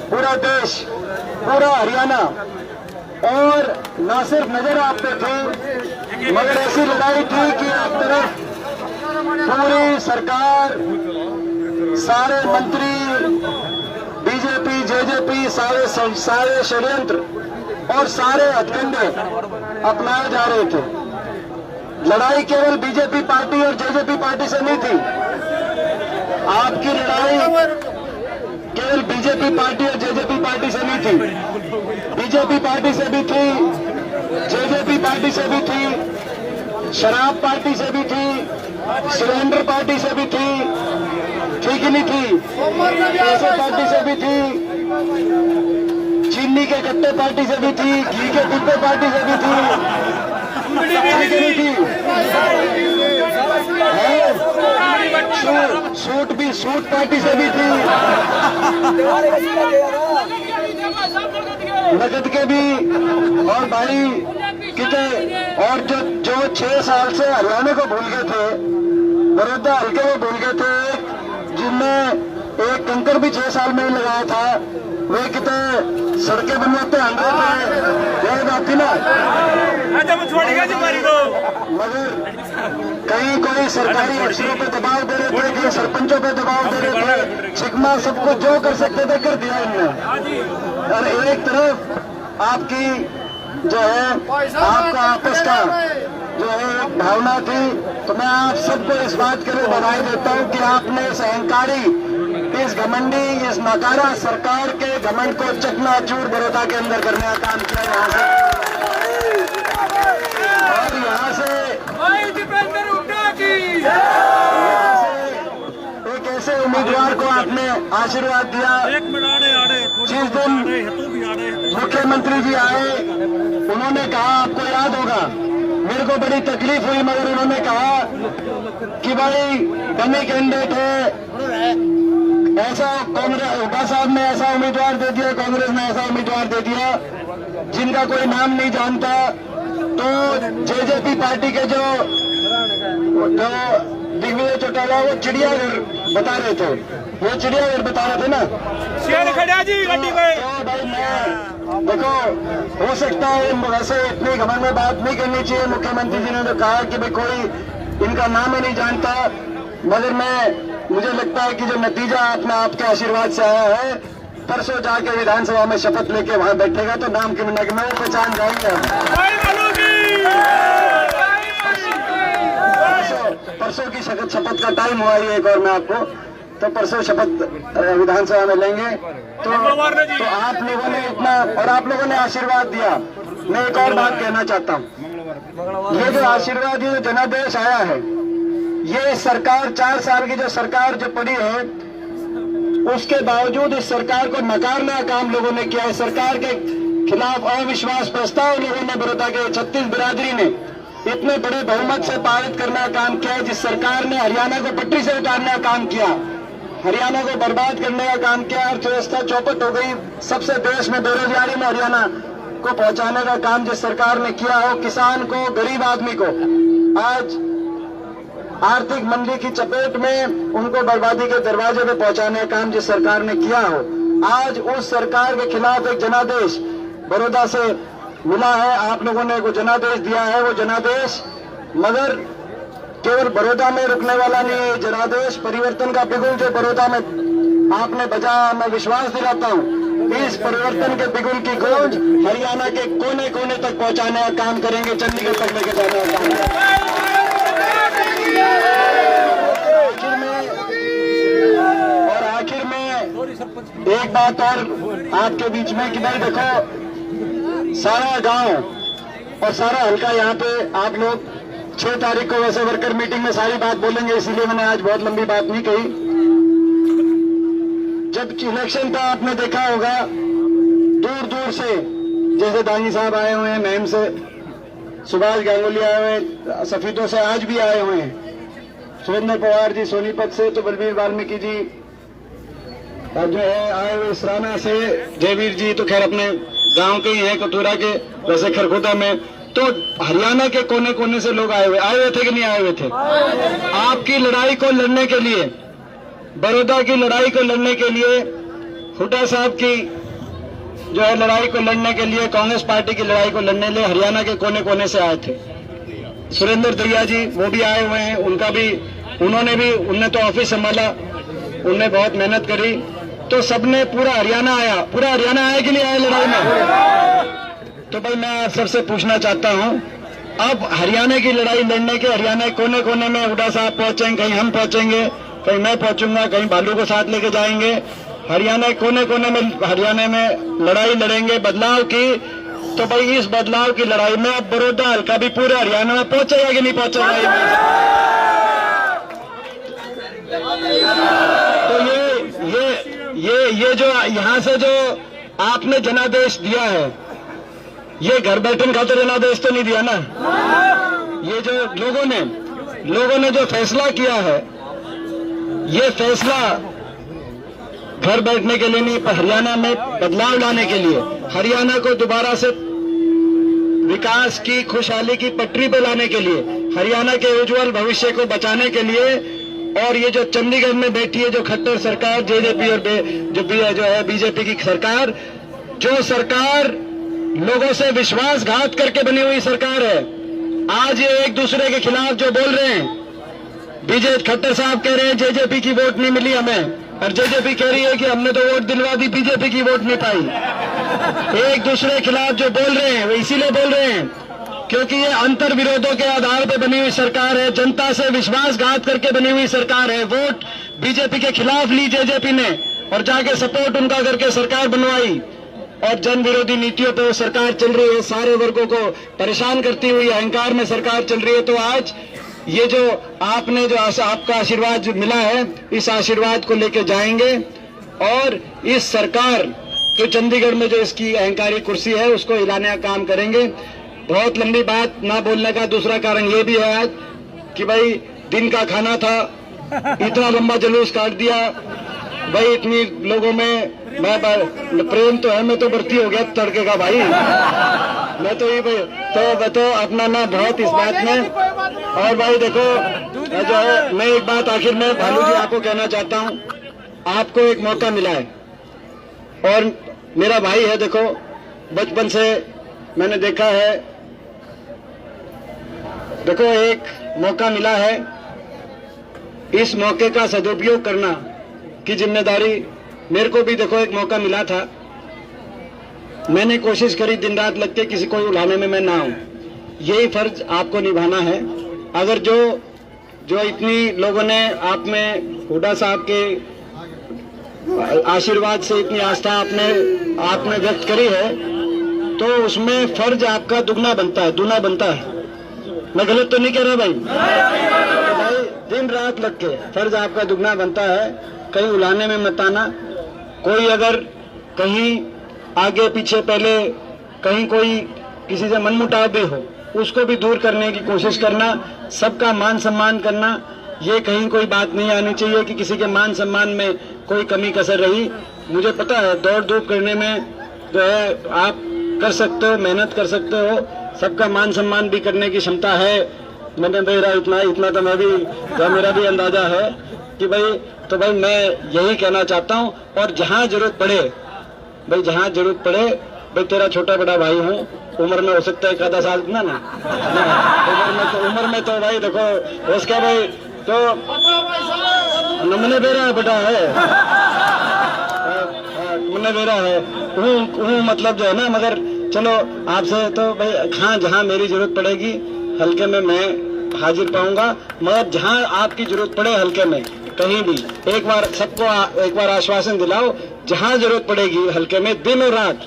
पूरा देश, पूरा हरियाणा और न सिर्फ नजर आप पे थी, मगर ऐसी लड़ाई थी कि एक तरफ पूरी सरकार, सारे मंत्री, बीजेपी, जेजेपी, सारे षड्यंत्र और सारे हथकंडे अपनाए जा रहे थे। लड़ाई केवल बीजेपी पार्टी और जेजेपी पार्टी से नहीं थी। आपकी लड़ाई केवल बीजेपी पार्टी और जेजेपी पार्टी से नहीं थी, बीजेपी पार्टी से भी थी, जेजेपी पार्टी से भी थी, शराब पार्टी से भी थी, सिलेंडर पार्टी से भी थी, ठीक ही नहीं थी, पैसे पार्टी से भी थी, चीनी के कट्टे पार्टी से भी थी, घी के डिब्बे पार्टी से भी थी, ठीक ही नहीं थी, सूट पार्टी से भी थी, नगद के भी, और भाई कितने, और जो 6 साल से हरियाणा को भूल गए थे, बड़ौदा हल्के को भूल गए थे, जिनमें एक कंकर भी 6 साल में ही लगाया था, वे कितने सड़कें बनवाते हंड्रेड थे, याद आती ना। मगर कहीं कोई सरकारी अफसरों पे दबाव दे रहे थे, कहीं सरपंचों पे दबाव दे रहे थे, सिग्मा सबको जो कर सकते थे कर दिया इनने। और एक तरफ आपकी जो है, आपका आपस का जो है भावना थी, तो मैं आप सबको इस बात के लिए बधाई देता हूं कि आपने इस अहंकारी, इस घमंडी, इस नकारा सरकार के घमंड को चकनाचूर बड़ौदा के अंदर करने का काम किया यहाँ से, और यहाँ से एक ऐसे उम्मीदवार को आपने आशीर्वाद दिया। जिस दिन मुख्यमंत्री जी आए, उन्होंने कहा, आपको याद होगा, मेरे को बड़ी तकलीफ हुई, मगर उन्होंने कहा कि भाई डमी कैंडिडेट है, ऐसा कांग्रेस, हुड्डा साहब ने ऐसा उम्मीदवार दे दिया, कांग्रेस ने ऐसा उम्मीदवार दे दिया जिनका कोई नाम नहीं जानता। तो जेजेपी पार्टी के जो दिग्विजय चौटाला, वो चिड़ियाघर बता रहे थे, वो चिड़ियाघर बता रहे थे ना, जी गड्डी में। तो भाई मैं देखो, हो सकता है वैसे इतनी घमंड में बात नहीं करनी चाहिए। मुख्यमंत्री जी ने तो कहा कि भाई कोई इनका नाम ही नहीं जानता, मगर मुझे लगता है कि जो नतीजा अपने आपके आशीर्वाद से आया है, परसों जाके विधानसभा में शपथ लेके वहां बैठेगा तो नाम के बिना मैं पहचान जाएंगे। परसों की शपथ का टाइम हुआ ही एक और मैं आपको, तो परसों शपथ विधानसभा में लेंगे। तो आप लोगों ने इतना और आप लोगों ने आशीर्वाद दिया। मैं एक और बात कहना चाहता हूँ, ये जो आशीर्वाद ये जनादेश आया है, ये सरकार 4 साल की जो सरकार जो पड़ी है, उसके बावजूद इस सरकार को नकारने का काम लोगों ने किया है। सरकार के खिलाफ अविश्वास प्रस्ताव लोगों ने बड़ौदा के 36 बिरादरी ने इतने बड़े बहुमत से पारित करने का काम किया है, जिस सरकार ने हरियाणा को पटरी से उतारने का काम किया, हरियाणा को बर्बाद करने का काम किया, अर्थव्यवस्था चौपट हो गई, सबसे देश में बेरोजगारी में हरियाणा को पहुंचाने का काम जिस सरकार ने किया हो, किसान को, गरीब आदमी को आज आर्थिक मंदी की चपेट में उनको बर्बादी के दरवाजे पे पहुंचाने का काम जिस सरकार ने किया हो, आज उस सरकार के खिलाफ एक जनादेश बड़ौदा से मिला है। आप लोगों ने वो जनादेश दिया है, वो जनादेश मगर केवल बड़ौदा में रुकने वाला नहीं है। जनादेश परिवर्तन का बिगुल जो बड़ौदा में आपने बजाया, मैं विश्वास दिलाता हूँ इस परिवर्तन के बिगुल की गूंज हरियाणा के कोने कोने तक पहुंचाने का काम करेंगे, चंडीगढ़ तक लेके जाने का काम करेंगे। आखिर में एक बात और आपके बीच में कि भाई देखो, सारा गांव और सारा हल्का यहाँ पे आप लोग 6 तारीख को वैसे वर्कर मीटिंग में सारी बात बोलेंगे, इसीलिए मैंने आज बहुत लंबी बात नहीं कही। जब इलेक्शन था आपने देखा होगा दूर दूर से, जैसे दानी साहब आए हुए हैं महम से, सुभाष गांगुली आए हुए हैं, सफीदों से आज भी आए हुए हैं, सुरेंद्र पवार जी सोनीपत से, तो बलबीर वाल्मीकि जी जो है आए हुए सराना से, जयवीर जी तो खैर अपने गांव के ही हैं, कटोरा के, वैसे खरखोदा में। तो हरियाणा के कोने कोने से लोग आए हुए थे कि नहीं आए हुए थे? आपकी लड़ाई को लड़ने के लिए, बड़ौदा की लड़ाई को लड़ने के लिए, हुड्डा साहब की जो है लड़ाई को लड़ने के लिए, कांग्रेस पार्टी की लड़ाई को लड़ने के लिए हरियाणा के कोने कोने से आए थे। सुरेंद्र दैया जी वो भी आए हुए हैं, उन्होंने तो ऑफिस संभाला, उनने बहुत मेहनत करी, तो सबने पूरा हरियाणा आया कि नहीं आया लड़ाई में? तो भाई मैं आप सबसे पूछना चाहता हूं, अब हरियाणा की लड़ाई लड़ने के हरियाणा के कोने कोने में हुड्डा साहब पहुंचेंगे, कहीं हम पहुंचेंगे, कहीं मैं पहुंचूंगा, कहीं भालू को साथ लेके जाएंगे, हरियाणा के कोने कोने में हरियाणा में लड़ाई लड़ेंगे बदलाव की। तो भाई इस बदलाव की लड़ाई में अब बड़ौदा हल्का भी पूरे हरियाणा में पहुंचेगा कि नहीं पहुंचेगा? तो ये जो यहाँ से जो आपने जनादेश दिया है, ये घर बैठने खातिर जनादेश तो नहीं दिया ना। ये जो लोगों ने जो फैसला किया है, ये फैसला घर बैठने के लिए नहीं, पर हरियाणा में बदलाव लाने के लिए, हरियाणा को दोबारा से विकास की, खुशहाली की पटरी पे लाने के लिए, हरियाणा के उज्जवल भविष्य को बचाने के लिए। और ये जो चंडीगढ़ में बैठी है जो खट्टर सरकार, जेजेपी और जो है बीजेपी की सरकार, जो सरकार लोगों से विश्वासघात करके बनी हुई सरकार है, आज ये एक दूसरे के खिलाफ जो बोल रहे हैं, खट्टर साहब कह रहे हैं जेजेपी की वोट नहीं मिली हमें, और जेजेपी कह रही है कि हमने तो वोट दिलवा दी, बीजेपी की वोट नहीं पाई। एक दूसरे के खिलाफ जो बोल रहे हैं वो इसीलिए बोल रहे हैं क्योंकि ये अंतर विरोधों के आधार पर बनी हुई सरकार है, जनता से विश्वासघात करके बनी हुई सरकार है। वोट बीजेपी के खिलाफ ली जेजेपी ने और जाके सपोर्ट उनका करके सरकार बनवाई, और जन विरोधी नीतियों पर वो सरकार चल रही है, सारे वर्गों को परेशान करती हुई अहंकार में सरकार चल रही है। तो आज ये जो आपने जो आपका आशीर्वाद जो मिला है, इस आशीर्वाद को लेके जाएंगे और इस सरकार जो चंडीगढ़ में जो इसकी अहंकारी कुर्सी है उसको हिलाने का काम करेंगे। बहुत लंबी बात ना बोलने का दूसरा कारण ये भी है आज कि भाई दिन का खाना था, इतना लंबा जुलूस काट दिया भाई, इतनी लोगों में मैं प्रेम तो है, मैं तो भर्ती हो गया तड़के का भाई, मैं तो ये तो अपना ना बहुत इस बात में। और भाई देखो जो है, मैं एक बात आखिर में भालू जी आपको कहना चाहता हूँ, आपको एक मौका मिला है और मेरा भाई है, देखो बचपन से मैंने देखा है, देखो एक मौका मिला है, इस मौके का सदुपयोग करना की जिम्मेदारी मेरे को भी देखो एक मौका मिला था, मैंने कोशिश करी दिन रात लग के किसी को उलाने में मैं ना हूं, यही फर्ज आपको निभाना है। अगर जो जो इतनी लोगों ने आप में हुड्डा साहब के आशीर्वाद से इतनी आस्था आपने व्यक्त करी है, तो उसमें फर्ज आपका दुगना बनता है, दूना बनता है। मैं गलत तो नहीं कह रहा भाई? तो भाई दिन रात लग के फर्ज आपका दुगना बनता है। कहीं उलाने में मत आना। कोई अगर कहीं आगे पीछे पहले कहीं कोई किसी से मनमुटाव भी हो, उसको भी दूर करने की कोशिश करना, सबका मान सम्मान करना। ये कहीं कोई बात नहीं आनी चाहिए कि किसी के मान सम्मान में कोई कमी कसर रही। मुझे पता है दौड़ धूप करने में जो है आप कर सकते हो, मेहनत कर सकते हो, सबका मान सम्मान भी करने की क्षमता है। मैंने मेरा इतना तो मैं भी, तो मेरा भी अंदाजा है कि भाई, तो भाई मैं यही कहना चाहता हूँ। और जहाँ जरूरत पड़े भाई, जहाँ जरूरत पड़े भाई, तेरा छोटा बड़ा भाई हूँ, उम्र में हो सकता है एक आधा साल ना उम्र में तो भाई देखो उसका भाई तो नमने बेरा बेटा है, नमने बेरा है हूँ मतलब जो है ना। मगर चलो आपसे तो भाई, हाँ जहाँ मेरी जरूरत पड़ेगी हल्के में मैं हाजिर पाऊंगा। मगर जहाँ आपकी जरूरत पड़े हल्के में कहीं भी एक बार आश्वासन दिलाओ, जहाँ जरूरत पड़ेगी हल्के में दिन और रात।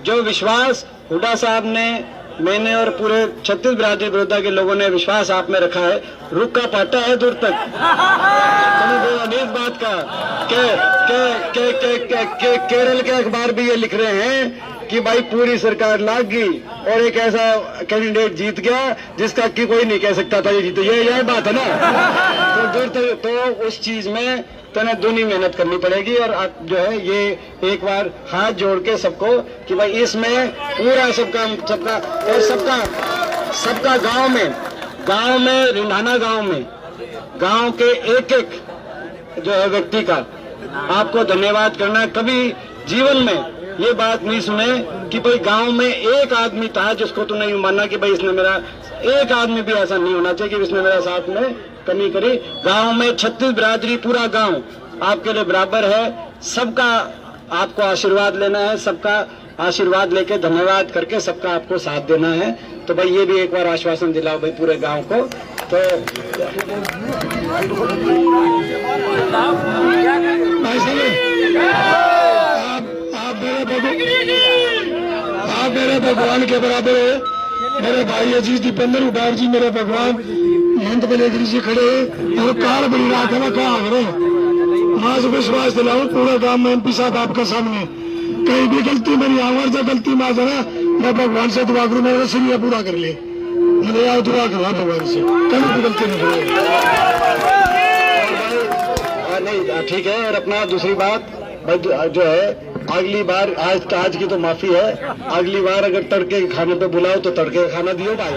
जो विश्वास हुड्डा साहब ने, मैंने और पूरे छत्तीस बिरादरी बड़ौदा के लोगों ने विश्वास आप में रखा है, रुख का पाटा है दूर तक। इस बात का के केरल के अखबार भी ये लिख रहे हैं कि भाई पूरी सरकार लाग गई और एक ऐसा कैंडिडेट जीत गया जिसका कि कोई नहीं कह सकता था ये जीते। ये बात है ना। तो दूर तक तो उस चीज में तने दूनी मेहनत करनी पड़ेगी। और जो है ये एक बार हाथ जोड़ के सबको कि भाई इसमें पूरा सबका गांव में रिंढाना गांव के एक जो है व्यक्ति का आपको धन्यवाद करना। कभी जीवन में ये बात नहीं सुने कि भाई गांव में एक आदमी था जिसको तो नहीं माना कि भाई इसने मेरा, एक आदमी भी ऐसा नहीं होना चाहिए कि इसने मेरा साथ में कमी करी। गांव में 36 बिरादरी, पूरा गांव आपके लिए बराबर है। सबका आपको आशीर्वाद लेना है, सबका आशीर्वाद लेके धन्यवाद करके सबका आपको साथ देना है। तो भाई ये भी एक बार आश्वासन दिलाओ भाई पूरे गांव को। तो आप मेरे भगवान के बराबर है। मेरे भाई अजीज दीपेंद्र उडार जी मेरे भगवान, महंत बलेगिरी जी खड़े और कार बड़ी रात है ना, कहा करो मां से विश्वास दिलाओ पूरे गांव में एमपी साहब आपके सामने। कहीं भी गलती मेरी आवाज जो गलती मां है ना, मैं भगवान से दुआ करूँ मेरा सिरिया पूरा कर ले। मैंने यार दुआ करवा भगवान से कहीं भी गलती नहीं करो। नहीं ठीक है। और अपना दूसरी बात भाई जो है, अगली बार आज की तो माफी है, अगली बार अगर तड़के खाने पे बुलाओ तो तड़के खाना दियो भाई।